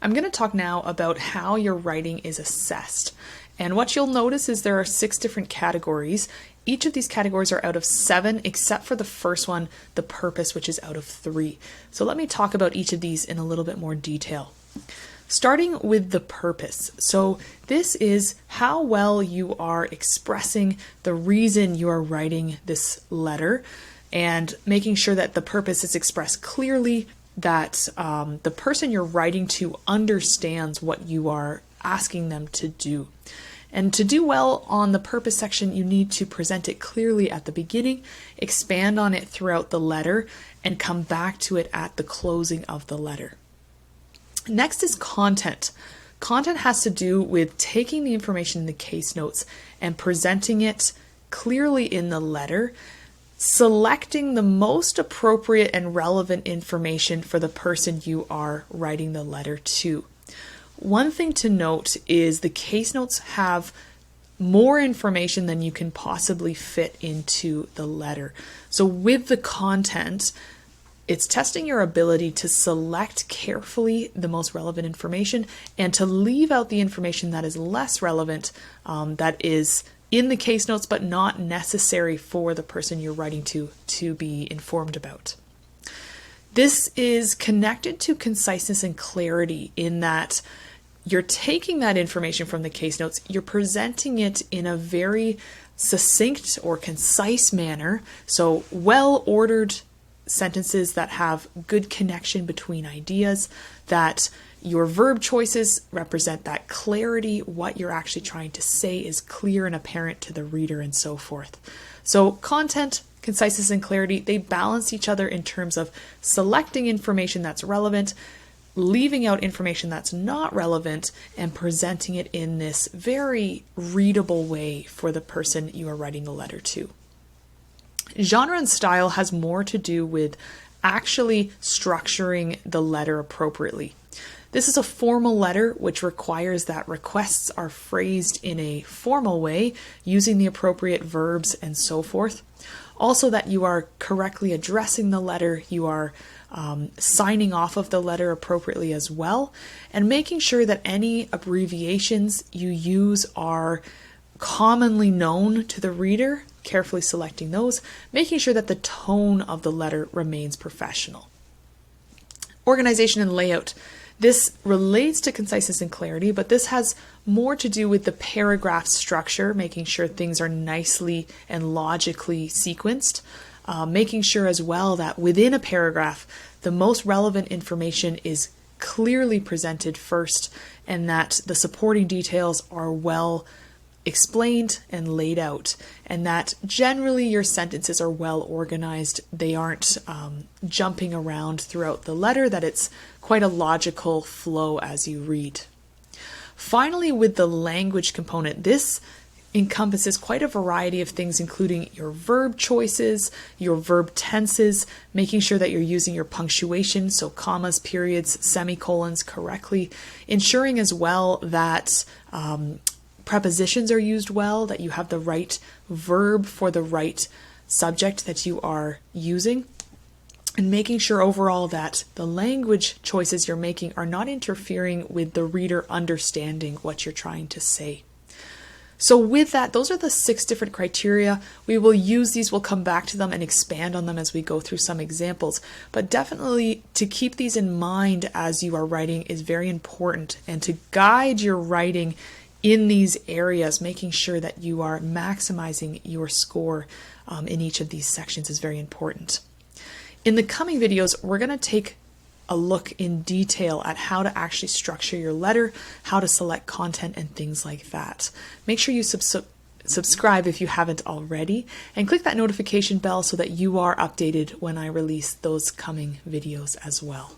I'm going to talk now about how your writing is assessed. And what you'll notice is there are 6 different categories. Each of these categories are out of 7, except for the first one, the purpose, which is out of 3. So let me talk about each of these in a little bit more detail. Starting with the purpose. So this is how well you are expressing the reason you are writing this letter and making sure that the purpose is expressed clearly, that the person you're writing to understands what you are asking them to do. And to do well on the purpose section, you need to present it clearly at the beginning, expand on it throughout the letter, and come back to it at the closing of the letter. Next is content. Content has to do with taking the information in the case notes and presenting it clearly in the letter, selecting the most appropriate and relevant information for the person you are writing the letter to. One thing to note is the case notes have more information than you can possibly fit into the letter. So with the content, it's testing your ability to select carefully the most relevant information and to leave out the information that is less relevant, that is in the case notes but not necessary for the person you're writing to be informed about. This is connected to conciseness and clarity in that you're taking that information from the case notes, you're presenting it in a very succinct or concise manner, so well-ordered sentences that have good connection between ideas, that your verb choices represent that clarity, what you're actually trying to say is clear and apparent to the reader, and so forth. So content, conciseness, and clarity, they balance each other in terms of selecting information that's relevant, leaving out information that's not relevant, and presenting it in this very readable way for the person you are writing the letter to. Genre and style has more to do with actually structuring the letter appropriately. This is a formal letter, which requires that requests are phrased in a formal way, using the appropriate verbs and so forth. Also that you are correctly addressing the letter, you are signing off of the letter appropriately as well, and making sure that any abbreviations you use are commonly known to the reader, carefully selecting those, making sure that the tone of the letter remains professional. Organization and layout. This relates to conciseness and clarity, but this has more to do with the paragraph structure, making sure things are nicely and logically sequenced, making sure as well that within a paragraph, the most relevant information is clearly presented first, and that the supporting details are well explained and laid out, and that generally your sentences are well organized. They aren't jumping around throughout the letter, that it's quite a logical flow as you read. Finally, with the language component, this encompasses quite a variety of things, including your verb choices, your verb tenses, making sure that you're using your punctuation, so commas, periods, semicolons correctly, ensuring as well that prepositions are used well, that you have the right verb for the right subject that you are using, and making sure overall that the language choices you're making are not interfering with the reader understanding what you're trying to say. So with that, those are the 6 different criteria. We will use these, we'll come back to them and expand on them as we go through some examples. But definitely to keep these in mind as you are writing is very important, and to guide your writing in these areas, making sure that you are maximizing your score in each of these sections is very important. In the coming videos, we're going to take a look in detail at how to actually structure your letter, how to select content, and things like that. Make sure you subscribe if you haven't already, and click that notification bell so that you are updated when I release those coming videos as well.